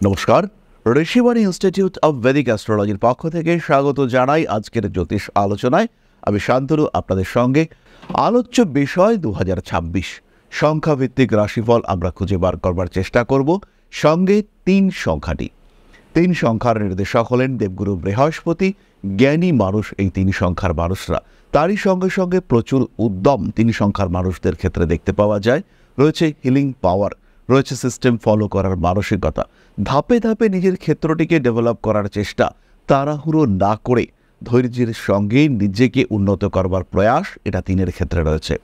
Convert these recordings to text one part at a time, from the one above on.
নমস্কার, Rishibani institute of Vedic অ্যাস্ট্রোলজির পক্ষ থেকে স্বাগত জানাই আজকের জ্যোতিষ আলোচনায়। আমি শান্তনু আপনাদের সঙ্গে। আলোচ্য বিষয় 2026 সংখ্যাভিত্তিক রাশিফল আমরা খুঁজে বার করবার চেষ্টা করব। সঙ্গে 3 সংখ্যাটি, 3 সংখ্যার নির্দেশক হলেন দেবগুরু বৃহস্পতি। জ্ঞানী মানুষ এই 3 সংখ্যার মানুষরা, তারই সঙ্গে সঙ্গে প্রচুর উদ্যম 3 সংখ্যার মানুষদের ক্ষেত্রে দেখতে পাওয়া যায়। রয়েছে হিলিং পাওয়ার, রয়েছে সিস্টেম ফলো করার মানসিকতা, ধাপে ধাপে নিজের ক্ষেত্রটিকে ডেভেলপ করার চেষ্টা, তাড়াহুড়ো না করে ধৈর্যের সঙ্গে নিজেকে উন্নত করবার প্রয়াস, এটা 3-এর ক্ষেত্রে রয়েছে।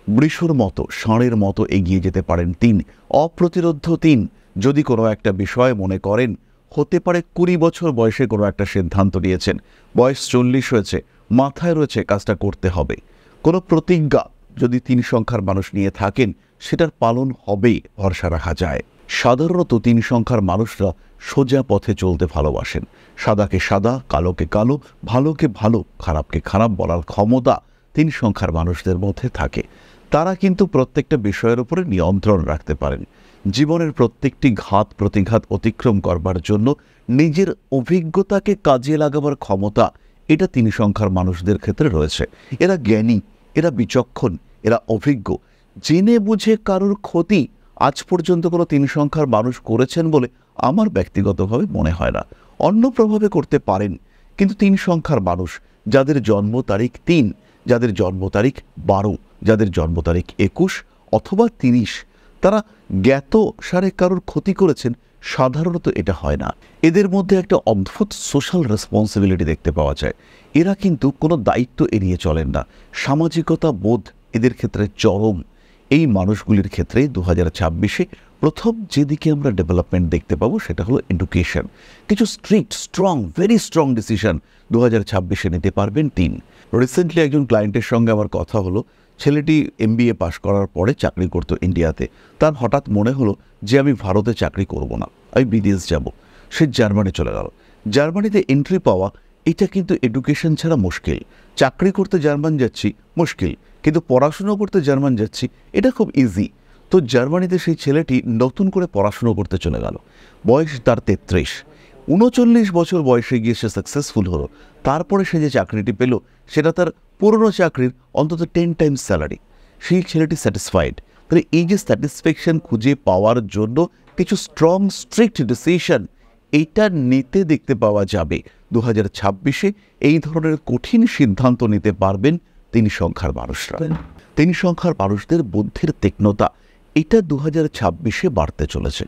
বৃষর মতো, ষাঁড়ের মতো এগিয়ে যেতে পারেন 3, অপ্রতিরোধ্য 3। যদি কোনো একটা বিষয় মনে করেন, হতে পারে 20 বছর বয়সে কোনো একটা সিদ্ধান্ত নিয়েছেন, বয়স 40 হয়েছে, মাথায় রয়েছে কাজটা করতে হবে। কোনো প্রতিজ্ঞা যদি 3 সংখ্যার মানুষ নিয়ে থাকেন, সেটার পালন হবেই ভরসা রাখা যায়। সাধারণত 3 সংখ্যার মানুষরা সোজা পথে চলতে ভালোবাসেন। সাদাকে সাদা, কালোকে কালো, ভালোকে ভালো, খারাপকে খারাপ বলার ক্ষমতা 3 সংখ্যার মানুষদের মধ্যে থাকে। তারা কিন্তু প্রত্যেকটা বিষয়ের উপরে নিয়ন্ত্রণ রাখতে পারেন। জীবনের প্রত্যেকটি ঘাত প্রতিঘাত অতিক্রম করবার জন্য নিজের অভিজ্ঞতাকে কাজে লাগাবার ক্ষমতা, এটা 3 সংখ্যার মানুষদের ক্ষেত্রে রয়েছে। এরা জ্ঞানী, এরা বিচক্ষণ, এরা অভিজ্ঞ। জেনে বুঝে কারোর ক্ষতি আজ পর্যন্ত কোনো 3 সংখ্যার মানুষ করেছেন বলে আমার ব্যক্তিগতভাবে মনে হয় না। অন্য প্রভাবে করতে পারেন, কিন্তু 3 সংখ্যার মানুষ যাদের জন্ম তারিখ 3, যাদের জন্ম তারিখ 12, যাদের জন্ম তারিখ 21 অথবা 30, তারা জ্ঞাত সারে কারোর ক্ষতি করেছেন, সাধারণত এটা হয় না। এদের মধ্যে একটা অদ্ভুত সোশ্যাল রেসপন্সিবিলিটি দেখতে পাওয়া যায়। এরা কিন্তু কোনো দায়িত্ব এড়িয়ে চলেন না। সামাজিকতা বোধ এদের ক্ষেত্রে চরম। এই মানুষগুলির ক্ষেত্রে 2026-এ প্রথম যেদিকে আমরা ডেভেলপমেন্ট দেখতে পাবো সেটা হলো এডুকেশন। কিছু ভেরি স্ট্রং ডিসিশন 2026-এ নিতে পারবেন 3। রিসেন্টলি একজন ক্লায়েন্টের সঙ্গে আমার কথা হলো। ছেলেটি MBA পাশ করার পরে চাকরি করতো ইন্ডিয়াতে। তার হঠাৎ মনে হলো যে আমি ভারতে চাকরি করব না, আমি বিদেশ যাব। সে জার্মানি চলে গেল। জার্মানিতে এন্ট্রি পাওয়া, এটা কিন্তু এডুকেশন ছাড়া মুশকিল। চাকরি করতে জার্মান যাচ্ছি মুশকিল, কিন্তু পড়াশুনো করতে জার্মান যাচ্ছি এটা খুব ইজি। তো জার্মানিতে সেই ছেলেটি নতুন করে পড়াশুনো করতে চলে গেল। বয়স তার 33, 39 বছর বয়সে গিয়ে সে সাকসেসফুল হলো। তারপরে সে যে চাকরিটি পেল, সেটা তার পুরনো চাকরির অন্তত 10 টাইমস স্যালারি। সেই ছেলেটি স্যাটিসফাইড। তাহলে এই যে স্যাটিসফ্যাকশন খুঁজে পাওয়ার জন্য কিছু স্ট্রং স্ট্রিক্ট ডিসিশন, এইটা নিতে দেখতে পাওয়া যাবে 2026-এ। এই ধরনের কঠিন সিদ্ধান্ত নিতে পারবেন 3 সংখ্যার মানুষরা। 3 সংখ্যার মানুষদের বুদ্ধির তীক্ষ্ণতা, এটা 2026-এ বাড়তে চলেছে।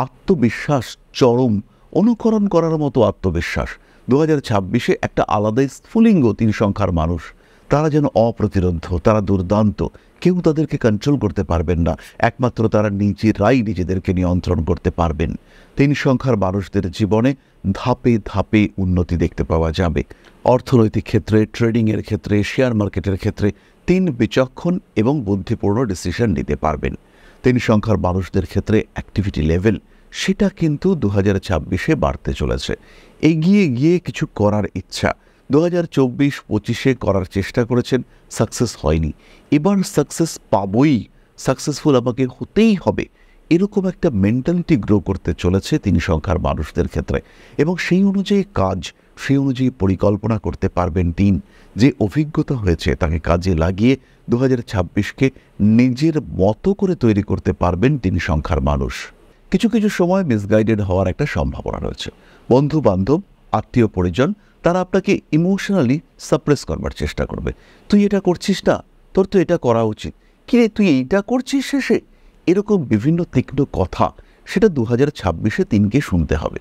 আত্মবিশ্বাস চরম, অনুকরণ করার মতো আত্মবিশ্বাস। 2026-এ একটা আলাদাই স্ফুলিঙ্গ 3 সংখ্যার মানুষ। তারা যেন অপ্রতিরোধ্য, তারা দুর্দান্ত, কেউ তাদেরকে কন্ট্রোল করতে পারবেন না। একমাত্র তারা নিজেরাই নিজেদেরকে নিয়ন্ত্রণ করতে পারবেন। 3 সংখ্যার মানুষদের জীবনে ধাপে ধাপে উন্নতি দেখতে পাওয়া যাবে। অর্থনৈতিক ক্ষেত্রে, ট্রেডিংয়ের ক্ষেত্রে, শেয়ার মার্কেটের ক্ষেত্রে 3 বিচক্ষণ এবং বুদ্ধিপূর্ণ ডিসিশন নিতে পারবেন। 3 সংখ্যার মানুষদের ক্ষেত্রে অ্যাক্টিভিটি লেভেল, সেটা কিন্তু 2026-এ বাড়তে চলেছে। এগিয়ে গিয়ে কিছু করার ইচ্ছা 2024-25-এ করার চেষ্টা করেছেন, সাকসেস হয়নি। এবার সাকসেস পাবই, সাকসেসফুল আমাকে হতেই হবে, এরকম একটা মেন্টালিটি গ্রো করতে চলেছে 3 সংখ্যার মানুষদের ক্ষেত্রে। এবং সেই অনুযায়ী কাজ, সেই অনুযায়ী পরিকল্পনা করতে পারবেন 3। যে অভিজ্ঞতা হয়েছে তাকে কাজে লাগিয়ে 2026-কে নিজের মতো করে তৈরি করতে পারবেন 3 সংখ্যার মানুষ। কিছু কিছু সময় মিসগাইডেড হওয়ার একটা সম্ভাবনা রয়েছে। বন্ধু বান্ধব, আত্মীয় পরিজন, তারা আপনাকে ইমোশনালি সাপ্রেস করবার চেষ্টা করবে। তুই এটা করছিস না, তোর তো এটা করা উচিত, কিরে তুই এইটা করছিস শেষে, এরকম বিভিন্ন তীক্ষ্ণ কথা, সেটা 2026-এ 3কে শুনতে হবে।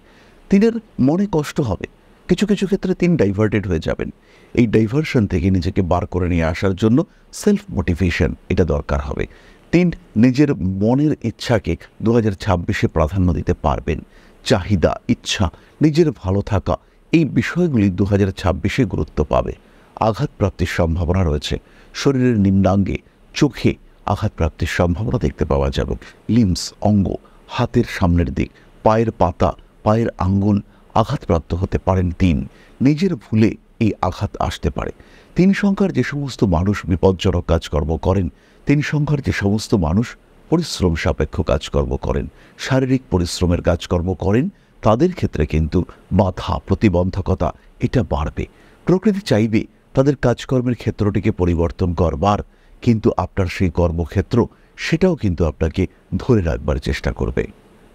3-এর মনে কষ্ট হবে। কিছু কিছু ক্ষেত্রে 3 ডাইভার্টেড হয়ে যাবেন। এই ডাইভার্সন থেকে নিজেকে বার করে নিয়ে আসার জন্য সেলফ মোটিভেশন, এটা দরকার হবে। 3 নিজের মনের ইচ্ছাকে 2026-এ প্রাধান্য দিতে পারবেন। চাহিদা, ইচ্ছা, নিজের ভালো থাকা, এই বিষয়গুলি 2026-এ গুরুত্ব পাবে। আঘাতপ্রাপ্তির সম্ভাবনা রয়েছে। শরীরের নিম্নাঙ্গে, চোখে আঘাতপ্রাপ্তির সম্ভাবনা দেখতে পাওয়া যাবে। লিম্স, অঙ্গ, হাতের সামনের দিক, পায়ের পাতা, পায়ের আঙ্গুল আঘাতপ্রাপ্ত হতে পারেন 3। নিজের ভুলে এই আঘাত আসতে পারে। 3 সংখ্যার যে সমস্ত মানুষ বিপজ্জনক কাজকর্ম করেন, 3 সংখ্যার যে সমস্ত মানুষ পরিশ্রম সাপেক্ষ কাজকর্ম করেন, শারীরিক পরিশ্রমের কাজকর্ম করেন, তাদের ক্ষেত্রে কিন্তু বাধা প্রতিবন্ধকতা এটা বাড়বে। প্রকৃতি চাইবে তাদের কাজকর্মের ক্ষেত্রটিকে পরিবর্তন করবার, কিন্তু আপনার সেই কর্মক্ষেত্র সেটাও কিন্তু আপনাকে ধরে রাখবার চেষ্টা করবে।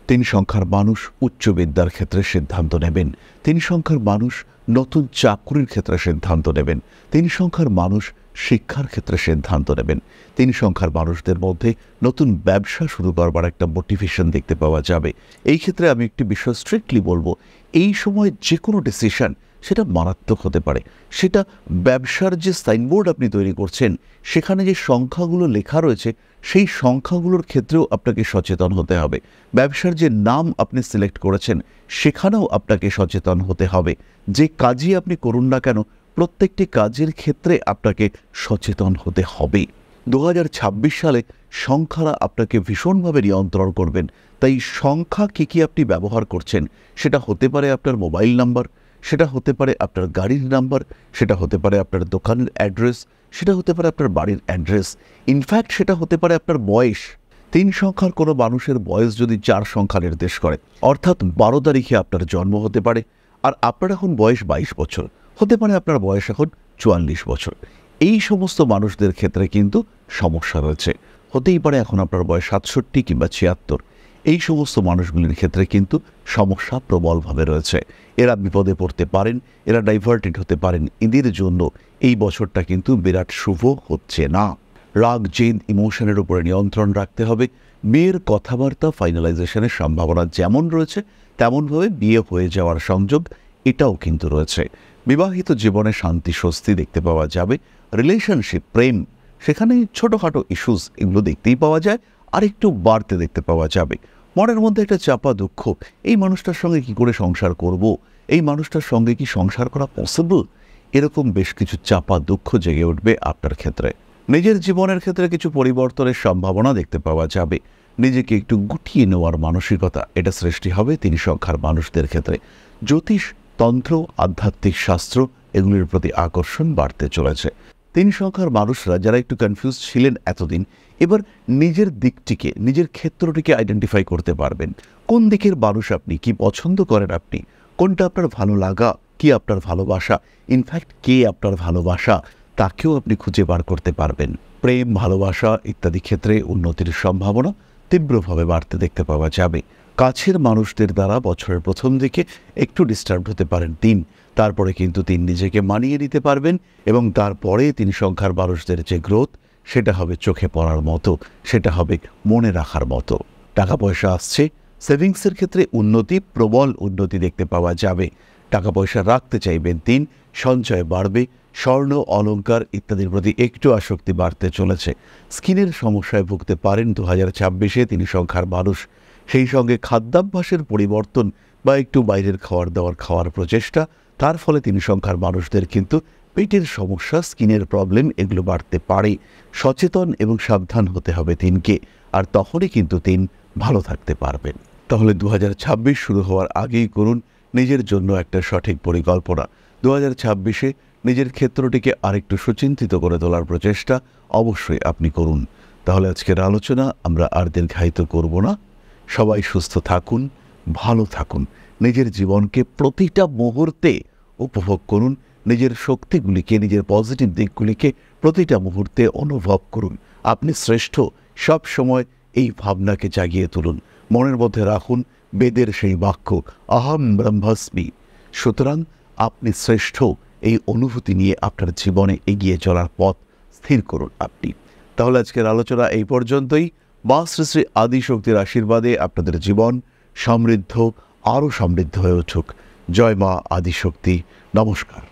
3 সংখ্যার মানুষ উচ্চ বিদ্যার ক্ষেত্রে সিদ্ধান্ত নেবেন। 3 সংখ্যার মানুষ নতুন চাকরির ক্ষেত্রে সিদ্ধান্ত নেবেন। 3 সংখ্যার মানুষ শিক্ষার ক্ষেত্রে সিদ্ধান্ত নেবেন। 3 সংখ্যার মানুষদের মধ্যে নতুন ব্যবসা শুরু করবার একটা মোটিভেশন দেখতে পাওয়া যাবে। এই ক্ষেত্রে আমি একটি বিষয় স্ট্রিক্টলি বলবো, এই সময় যে কোনো ডিসিশন সেটা মারাত্মক হতে পারে। সেটা ব্যবসার যে সাইনবোর্ড আপনি তৈরি করছেন, সেখানে যে সংখ্যাগুলো লেখা রয়েছে সেই সংখ্যাগুলোর ক্ষেত্রেও আপনাকে সচেতন হতে হবে। ব্যবসার যে নাম আপনি সিলেক্ট করেছেন সেখানেও আপনাকে সচেতন হতে হবে। যে কাজই আপনি করুন না কেন, প্রত্যেকটি কাজের ক্ষেত্রে আপনাকে সচেতন হতে হবে। 2026 সালে সংখ্যারা আপনাকে ভীষণভাবে নিয়ন্ত্রণ করবেন। তাই সংখ্যা কী আপনি ব্যবহার করছেন, সেটা হতে পারে আপনার মোবাইল নাম্বার, সেটা হতে পারে আপনার গাড়ির নাম্বার, সেটা হতে পারে আপনার দোকানের অ্যাড্রেস, সেটা হতে পারে আপনার বাড়ির অ্যাড্রেস, ইনফ্যাক্ট সেটা হতে পারে আপনার বয়স। 3 সংখ্যার কোনো মানুষের বয়স যদি 4 সংখ্যা নির্দেশ করে, অর্থাৎ 12 তারিখে আপনার জন্ম হতে পারে, আর আপনার এখন বয়স 22 বছর, হতে পারে আপনার বয়স এখন 44 বছর। এই সমস্ত মানুষদের ক্ষেত্রে কিন্তু সমস্যা রয়েছে। হতেই পারে এখন আপনার বয়স 67 কিংবা 76। এই সমস্ত মানুষগুলির ক্ষেত্রে কিন্তু সমস্যা প্রবলভাবে রয়েছে। এরা বিপদে পড়তে পারেন, এরা ডাইভার্টেড হতে পারেন। এদের জন্য এই বছরটা কিন্তু বিরাট শুভ হচ্ছে না। রাগ জেদ ইমোশনের উপরে নিয়ন্ত্রণ রাখতে হবে। মেয়ের কথাবার্তা ফাইনালাইজেশনের সম্ভাবনা যেমন রয়েছে, তেমনভাবে বিয়ে হয়ে যাওয়ার সংযোগ এটাও কিন্তু রয়েছে। বিবাহিত জীবনে শান্তি স্বস্তি দেখতে পাওয়া যাবে। রিলেশনশিপ প্রেম, সেখানে ছোটোখাটো ইস্যুস এগুলো দেখতেই পাওয়া যায়, আর একটু বাড়তে দেখতে পাওয়া যাবে। মনের মধ্যে একটা চাপা দুঃখ, এই মানুষটার সঙ্গে কি করে সংসার করব, এই মানুষটার সঙ্গে কি সংসার করা পসিবল, এরকম বেশ কিছু চাপা দুঃখ জেগে উঠবে আপনার ক্ষেত্রে। নিজের জীবনের ক্ষেত্রে কিছু পরিবর্তনের সম্ভাবনা দেখতে পাওয়া যাবে। নিজেকে একটু গুটিয়ে নেওয়ার মানসিকতা এটা সৃষ্টি হবে 3 সংখ্যার মানুষদের ক্ষেত্রে। জ্যোতিষ, তন্ত্র, আধ্যাত্মিক শাস্ত্র এগুলির প্রতি আকর্ষণ বাড়তে চলেছে। 3 সংখ্যার মানুষরা যারা একটু কনফিউজ ছিলেন এতদিন, এবার নিজের দিকটিকে, নিজের ক্ষেত্রটিকে আইডেন্টিফাই করতে পারবেন। কোন দিকের মানুষ আপনি, কি পছন্দ করেন আপনি, কোনটা আপনার ভালো লাগা, কি আপনার ভালোবাসা, ইনফ্যাক্ট কে আপনার ভালোবাসা, তাকেও আপনি খুঁজে বার করতে পারবেন। প্রেম, ভালোবাসা ইত্যাদি ক্ষেত্রে উন্নতির সম্ভাবনা তীব্রভাবে বাড়তে দেখতে পাওয়া যাবে। কাছের মানুষদের দ্বারা বছরের প্রথম দিকে একটু ডিস্টার্বড হতে পারেন 3, তারপরে কিন্তু 3 নিজেকে মানিয়ে নিতে পারবেন, এবং তারপরে 3 সংখ্যার মানুষদের যে গ্রোথ সেটা হবে চোখে পড়ার মতো, সেটা হবে মনে রাখার মতো। টাকা পয়সা আসছে, সেভিংসের ক্ষেত্রে উন্নতি, প্রবল উন্নতি দেখতে পাওয়া যাবে। টাকা পয়সা রাখতে চাইবেন 3, সঞ্চয় বাড়বে। স্বর্ণ, অলংকার ইত্যাদির প্রতি একটু আসক্তি বাড়তে চলেছে। স্কিনের সমস্যায় ভুগতে পারেন 2026-এ 3 সংখ্যার মানুষ। সেই সঙ্গে খাদ্যাভ্যাসের পরিবর্তন বা একটু বাইরের খাওয়ার প্রচেষ্টা, তার ফলে 3 সংখ্যার মানুষদের কিন্তু পেটের সমস্যা, স্কিনের প্রবলেম এগুলো বাড়তে পারে। সচেতন এবং সাবধান হতে হবে 3কে, আর তখনই কিন্তু 3 ভালো থাকতে পারবেন। তাহলে 2026 শুরু হওয়ার আগেই করুন নিজের জন্য একটা সঠিক পরিকল্পনা। 2026-এ নিজের ক্ষেত্রটিকে আরেকটু সুচিন্তিত করে তোলার প্রচেষ্টা অবশ্যই আপনি করুন। তাহলে আজকের আলোচনা আমরা আর দীর্ঘায়িত করব না। সবাই সুস্থ থাকুন, ভালো থাকুন, নিজের জীবনকে প্রতিটা মুহূর্তে উপভোগ করুন, নিজের শক্তিগুলিকে, নিজের পজিটিভ দিকগুলিকে প্রতিটা মুহূর্তে অনুভব করুন। আপনি শ্রেষ্ঠ, সব সময় এই ভাবনাকে জাগিয়ে তুলুন। মনের মধ্যে রাখুন বেদের সেই বাক্য, আহম ব্রহ্মাস্মি। সুতরাং আপনি শ্রেষ্ঠ, এই অনুভূতি নিয়ে আপনার জীবনে এগিয়ে চলার পথ স্থির করুন আপনি। তাহলে আজকের আলোচনা এই পর্যন্তই। মা শ্রী শ্রী আদিশক্তির আশীর্বাদে আপনাদের জীবন সমৃদ্ধ, আরও সমৃদ্ধ হয়ে উঠুক। জয় মা আদিশক্তি। নমস্কার।